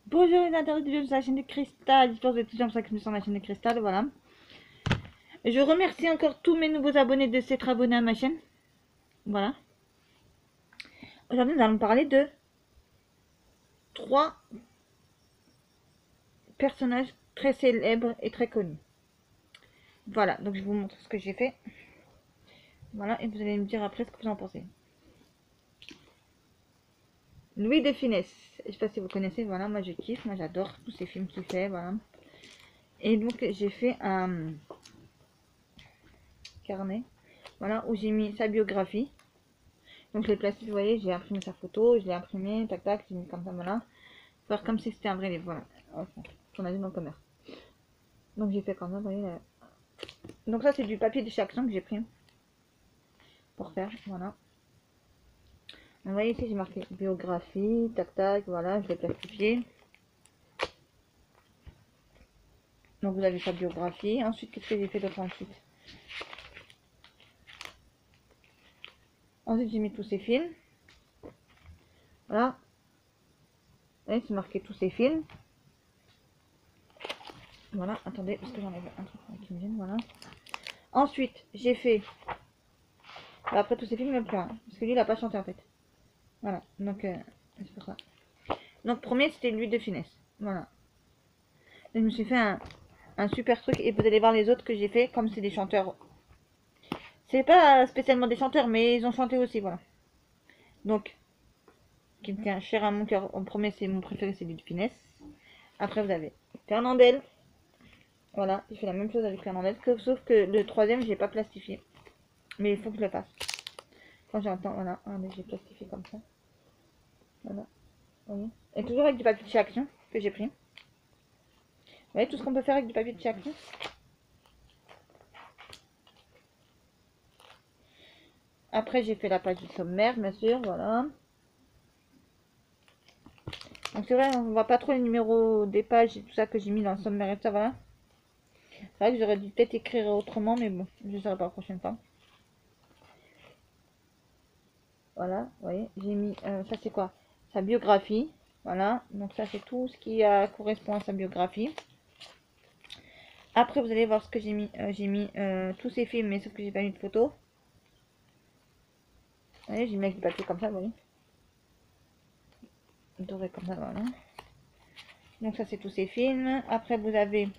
Bonjour les internautes de la chaîne de Cristal, j'espère que vous êtes toujours bienvenue sur la chaîne de Cristal, voilà. Je remercie encore tous mes nouveaux abonnés de s'être abonnés à ma chaîne, voilà. Aujourd'hui nous allons parler de 3 personnages très célèbres et très connus. Voilà, donc je vous montre ce que j'ai fait. Voilà, et vous allez me dire après ce que vous en pensez. Louis de Funès, je sais pas si vous connaissez, voilà, moi je kiffe, moi j'adore tous ces films qu'il fait, voilà. Et donc j'ai fait un carnet, voilà, où j'ai mis sa biographie. Donc je l'ai placé, vous voyez, j'ai imprimé sa photo, je l'ai imprimé, tac tac, j'ai mis comme ça, voilà. Faire comme si c'était un vrai livre, voilà. On a vu dans le commerce. Donc j'ai fait comme ça, vous voyez. Donc ça c'est du papier de chez que j'ai pris pour faire, voilà. Vous voyez ici j'ai marqué biographie, tac tac, voilà, je l'ai plastifié. Donc vous avez sa biographie. Ensuite, qu'est-ce que j'ai fait d'autre ensuite? Ensuite j'ai mis tous ces films. Voilà. Vous voyez, c'est marqué tous ces films. Voilà, attendez, parce que j'en avais un truc qui me gêne, voilà. Ensuite, j'ai fait... Après tous ces films, il n'y en a plus un. Parce que lui, il n'a pas chanté en fait. Voilà, donc c'est pour ça. Donc premier, c'était lui de Finesse. Voilà. Et je me suis fait un super truc. Et vous allez voir les autres que j'ai fait, comme c'est des chanteurs. C'est pas spécialement des chanteurs, mais ils ont chanté aussi, voilà. Donc, qui me tient cher à mon cœur. En premier, c'est mon préféré, c'est lui de Finesse. Après, vous avez Fernandel. Voilà, j'ai fait la même chose avec Fernandel, sauf que le troisième, j'ai pas plastifié. Mais il faut que je le fasse. Quand j'entends, voilà, j'ai plastifié comme ça. Voilà, vous voyez. Et toujours avec du papier de chez Action que j'ai pris. Vous voyez tout ce qu'on peut faire avec du papier de chez Action. Après, j'ai fait la page du sommaire, bien sûr, voilà. Donc c'est vrai, on voit pas trop les numéros des pages et tout ça que j'ai mis dans le sommaire et tout ça, voilà. C'est vrai que j'aurais dû peut-être écrire autrement, mais bon, je saurai pas la prochaine fois. Voilà, vous voyez, j'ai mis, ça c'est quoi? Sa biographie, voilà. Donc ça c'est tout ce qui correspond à sa biographie. Après, vous allez voir ce que j'ai mis. J'ai mis tous ces films, mais sauf que j'ai pas mis de photos. Vous voyez, j'ai mis avec du papier comme ça, vous voyez. Doré comme ça, voilà. Donc ça c'est tous ces films. Après, vous avez...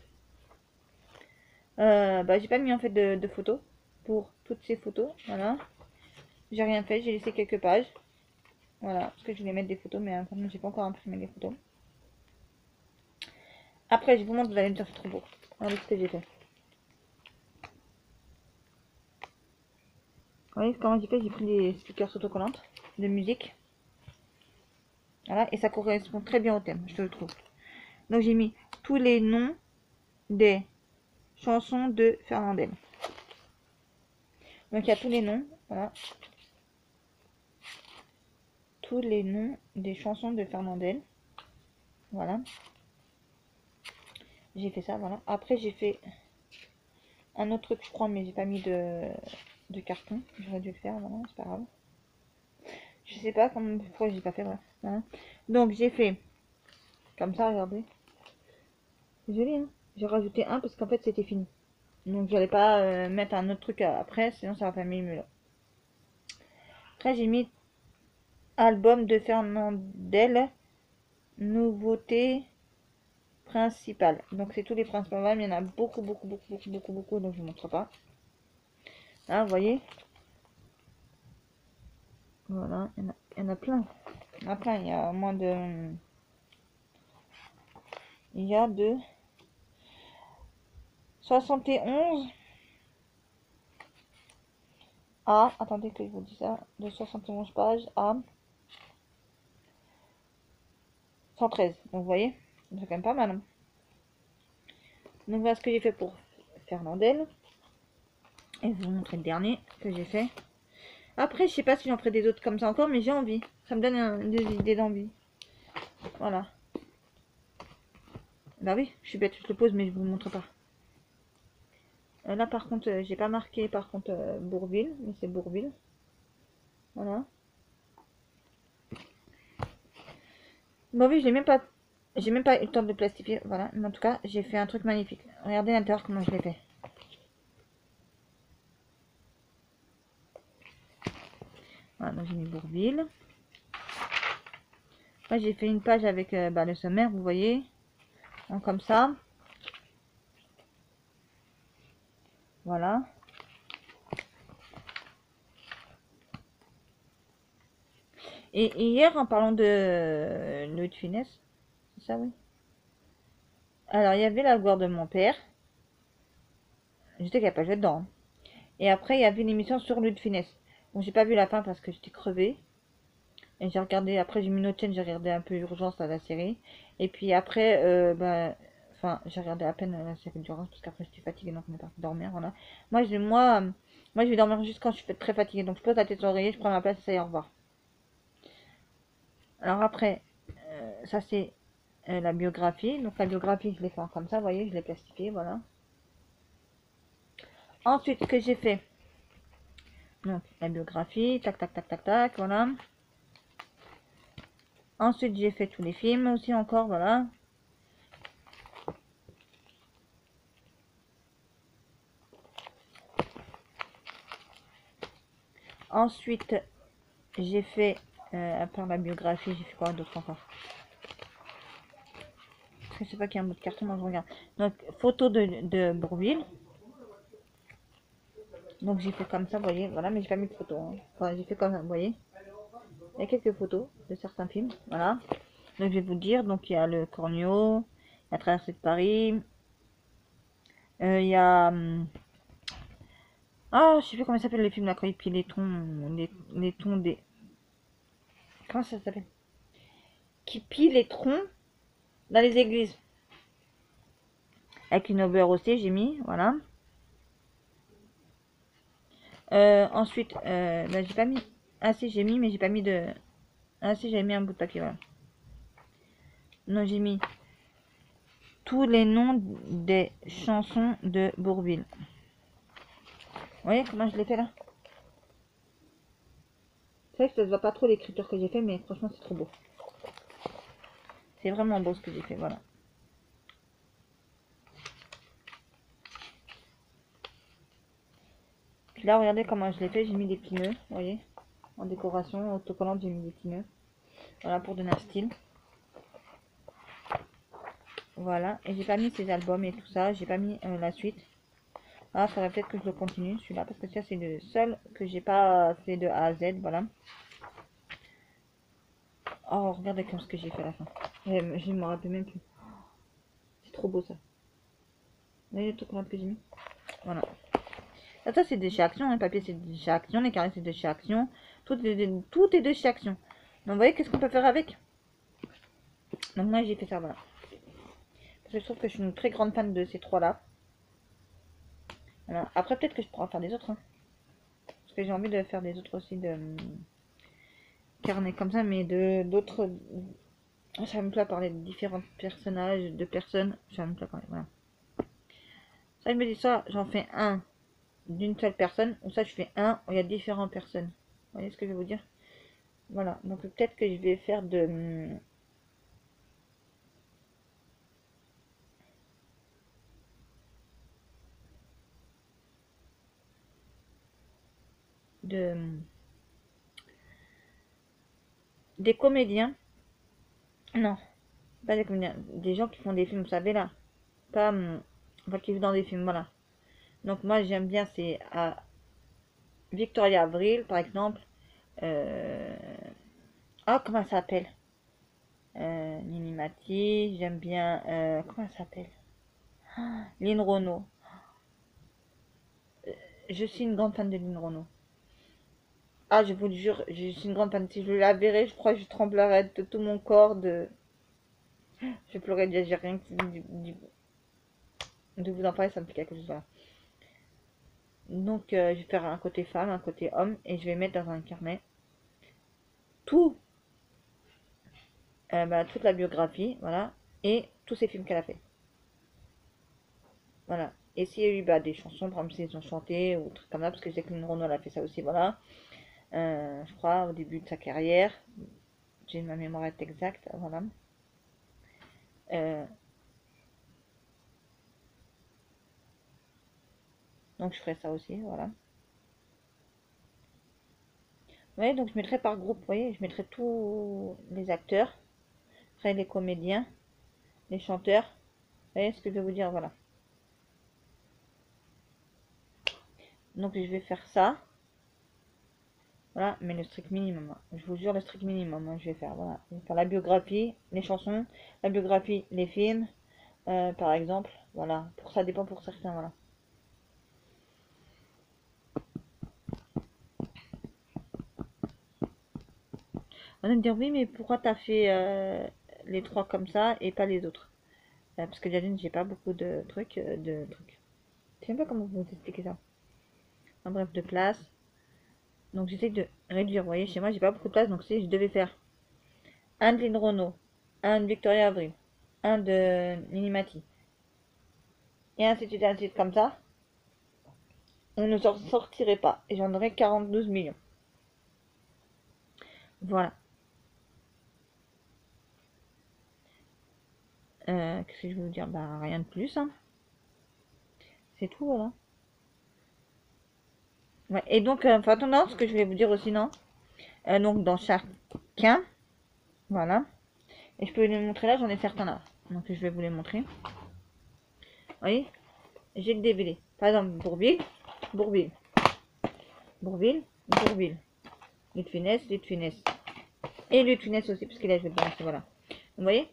j'ai pas mis en fait de photos pour toutes ces photos, voilà. J'ai rien fait, j'ai laissé quelques pages. Voilà, parce que je voulais mettre des photos, mais comme j'ai pas encore imprimé les photos. Après, je vous montre, vous allez me dire c'est trop beau. Regardez ce que j'ai fait. Vous voyez comment j'ai fait? J'ai pris des stickers autocollantes de musique. Voilà, et ça correspond très bien au thème, je le trouve. Donc j'ai mis tous les noms des chansons de Fernandel. Donc il y a tous les noms, voilà. Tous les noms des chansons de Fernandel. Voilà. J'ai fait ça, voilà. Après j'ai fait un autre truc, je crois, mais j'ai pas mis de carton. J'aurais dû le faire, voilà, c'est pas grave. Je sais pas pourquoi j'ai pas fait, bref. Voilà. Donc j'ai fait comme ça, regardez. C'est joli, hein. J'ai rajouté un parce qu'en fait c'était fini. Donc j'allais pas mettre un autre truc après, sinon ça va faire mille là. Après j'ai mis album de Fernandel, nouveauté principale. Donc c'est tous les principaux albums, il y en a beaucoup, donc je ne montre pas. Là vous voyez. Voilà, il y en a plein. Il y en a plein, il y a moins de... Il y a de 71 à... Attendez que je vous dise ça. De 71 pages à 113. Donc vous voyez, c'est quand même pas mal. Hein. Donc voilà ce que j'ai fait pour Fernandel. Et je vais vous montrer le dernier que j'ai fait. Après, je sais pas si j'en ferai des autres comme ça encore, mais j'ai envie. Ça me donne des idées d'envie. Voilà. Bah oui, je suis bête, je le pose, mais je vous montre pas. Là, par contre, j'ai pas marqué, par contre, Bourville, mais c'est Bourville. Voilà. Bah oui, je l'ai même pas... J'ai même pas eu le temps de plastifier, voilà. Mais en tout cas, j'ai fait un truc magnifique. Regardez à l'intérieur comment je l'ai fait. Voilà, donc j'ai mis Bourvil. Moi, j'ai fait une page avec le sommaire, vous voyez. Donc, comme ça. Voilà. Et hier, en parlant de Louis de Funès, c'est ça, oui. Alors, il y avait la gloire de mon père. J'étais capable de jouer dedans. Et après, il y avait une émission sur Louis de Funès. Bon, j'ai pas vu la fin parce que j'étais crevée. Et j'ai regardé, après j'ai mis une autre chaîne, j'ai regardé un peu Urgence à la série. Et puis après, enfin, j'ai regardé à peine la série d'Urgence parce qu'après j'étais fatiguée donc on est parti dormir, voilà. Moi, je vais dormir juste quand je suis très fatiguée. Donc je pose la tête sur l'oreiller, je prends ma place et ça y est, au revoir. Alors après, ça c'est la biographie. Donc la biographie, je l'ai fait comme ça, vous voyez, je l'ai plastifié, voilà. Ensuite, ce que j'ai fait, donc la biographie, tac, tac, tac, tac, tac, voilà. Ensuite, j'ai fait tous les films aussi encore, voilà. Ensuite, j'ai fait, à part la biographie, j'ai fait quoi d'autre encore? Je sais pas qu'il y a un bout de carton, moi je regarde. Donc, photo de Bourvil. Donc, j'ai fait comme ça, vous voyez, voilà, mais j'ai pas mis de photo. Hein. Enfin, j'ai fait comme ça, vous voyez. Il y a quelques photos de certains films, voilà. Donc, je vais vous dire, donc il y a le Cornio, la traversée de Paris. Il y a... ah, je sais plus comment ça s'appelle les films là, quand il pile les tons, les tons des... Comment ça s'appelle? Qui pile les troncs dans les églises. Avec une beurre aussi, j'ai mis, voilà. Ensuite, bah, j'ai pas mis. Ah si, j'ai mis, mais j'ai pas mis de. Ah si, j'avais mis un bout de papier, voilà. Non, j'ai mis tous les noms des chansons de Bourvil. Vous voyez comment je l'ai fait là? C'est vrai que ça se voit pas trop l'écriture que j'ai fait, mais franchement, c'est trop beau. C'est vraiment beau ce que j'ai fait, voilà. Puis là, regardez comment je l'ai fait. J'ai mis des petits nœuds, vous voyez. En décoration, autocollante, j'ai mis des petits nœuds. Voilà, pour donner un style. Voilà, et j'ai pas mis ces albums et tout ça. J'ai pas mis la suite. Ah, ça va peut-être que je le continue celui-là parce que ça c'est le seul que j'ai pas fait de A à Z, voilà. Oh, regardez comme ce que j'ai fait à la fin. Je me rappelle même plus. C'est trop beau ça. Vous voyez le truc que j'ai mis? Voilà. Ça c'est de chez Action, le papier c'est de chez Action, les carrés c'est de chez Action. Tout est de chez Action. Donc vous voyez qu'est-ce qu'on peut faire avec? Donc moi j'ai fait ça, voilà. Parce que je trouve que je suis une très grande fan de ces trois-là. Voilà. Après peut-être que je pourrais en faire des autres. Hein. Parce que j'ai envie de faire des autres aussi de carnet comme ça, mais de d'autres. Ça me plaît à parler de différents personnages, de personnes. Ça me plaît à parler, voilà. Ça, je me dis ça, j'en fais un d'une seule personne, ou ça, je fais un où il y a différentes personnes. Vous voyez ce que je vais vous dire? Voilà, donc peut-être que je vais faire de des comédiens. Non, pas des comédiens, des gens qui font des films, vous savez là. Pas, enfin, qui vivent dans des films, voilà. Donc moi, j'aime bien, c'est à Victoria Avril, par exemple. Euh... Ah, comment ça s'appelle? Mimi Mati, j'aime bien. Comment ça s'appelle? Lynn Renault. Je suis une grande fan de Lynn Renault. Ah, je vous le jure, je suis une grande fan. Si je la verrais, je crois que je tremblerais de tout mon corps. Je pleurais déjà, j'ai rien que de vous en parler, ça me fait quelque chose. Voilà. Donc, je vais faire un côté femme, un côté homme, et je vais mettre dans un carnet tout, toute la biographie, voilà, et tous ces films qu'elle a fait. Voilà. Et s'il y a eu des chansons, par exemple, s'ils ont chanté ou trucs comme ça, parce que Jacqueline Renaud elle a fait ça aussi, voilà. Je crois, au début de sa carrière. J'ai ma mémoire est exacte, voilà. Donc je ferai ça aussi, voilà. Vous voyez, donc je mettrai par groupe, vous voyez, je mettrai tous les acteurs, après les comédiens, les chanteurs. Vous voyez ce que je vais vous dire, voilà. Donc je vais faire ça. Voilà, mais le strict minimum. Je vous jure, le strict minimum, je vais faire. Voilà. Je vais faire la biographie, les chansons, la biographie, les films, par exemple. Voilà. Pour ça dépend pour certains, voilà. On va me dire, oui, mais pourquoi t'as fait les trois comme ça et pas les autres? Parce que déjà, j'ai pas beaucoup de trucs. Je sais même pas comment vous expliquer ça. En bref, de place. Donc j'essaie de réduire. Vous voyez, chez moi, j'ai pas beaucoup de place. Donc si je devais faire un de Lynn Renault, un de Victoria Avril, un de Minimati, et ainsi de suite comme ça, on ne s'en sortirait pas. Et j'en aurais 42 millions. Voilà. Qu'est-ce que je vais vous dire? Bah rien de plus. Hein. C'est tout, voilà. Ouais. Et donc, enfin, non, ce que je voulais vous dire aussi, non? Donc dans chacun, voilà. Et je peux les montrer là, j'en ai certains là. Donc je vais vous les montrer. Vous voyez? J'ai le DVD. Par exemple, Bourville, Bourville, Bourville, Bourville. Lutte Funès, Lutte Funès. Et Lutte Funès aussi, parce que là je vais le balancer, voilà. Vous voyez?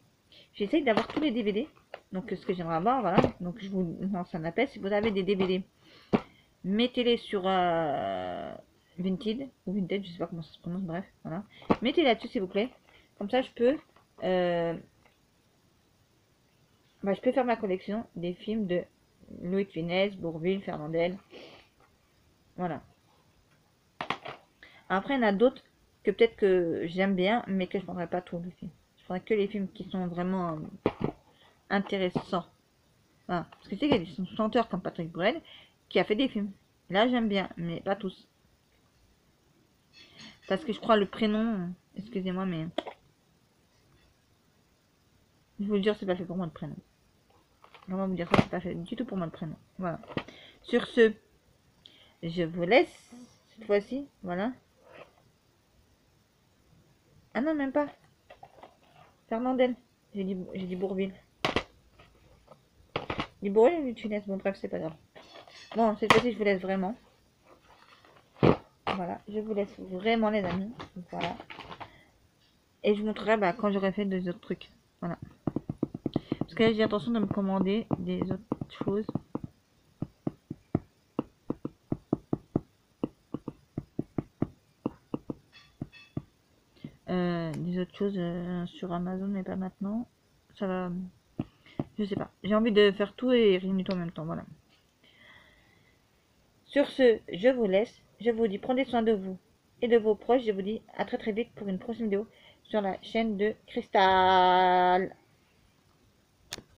J'essaye d'avoir tous les DVD. Donc ce que j'aimerais avoir, voilà. Donc je vous lance un appel. Si vous avez des DVD, mettez-les sur Vinted ou Vinted, je sais pas comment ça se prononce, bref, voilà. Mettez là-dessus s'il vous plaît. Comme ça je peux je peux faire ma collection des films de Louis de Funès, Bourvil, Fernandel. Voilà. Après, il y en a d'autres que peut-être que j'aime bien, mais que je ne prendrai pas tous les films. Je prendrai que les films qui sont vraiment intéressants. Voilà. Parce que tu sais qu'il y a des chanteurs comme Patrick Bruel qui a fait des films. Là, j'aime bien, mais pas tous. Parce que je crois le prénom, excusez-moi, mais je vous le jure, c'est pas fait pour moi le prénom. On va vous dire ça, c'est pas fait du tout pour moi le prénom. Voilà. Sur ce, je vous laisse cette fois-ci. Voilà. Ah non, même pas. Fernandel. J'ai dit Bourville. J'ai dit Bourville ou Tunis. Bon, bref, c'est pas grave. Bon, cette fois-ci, je vous laisse vraiment. Voilà. Je vous laisse vraiment, les amis. Voilà. Et je vous montrerai quand j'aurai fait des autres trucs. Voilà. Parce que là, j'ai l'intention de me commander des autres choses. Des autres choses sur Amazon, mais pas maintenant. Ça va. Je sais pas. J'ai envie de faire tout et rien du tout en même temps. Voilà. Sur ce, je vous laisse. Je vous dis prenez soin de vous et de vos proches. Je vous dis à très très vite pour une prochaine vidéo sur la chaîne de Cristal.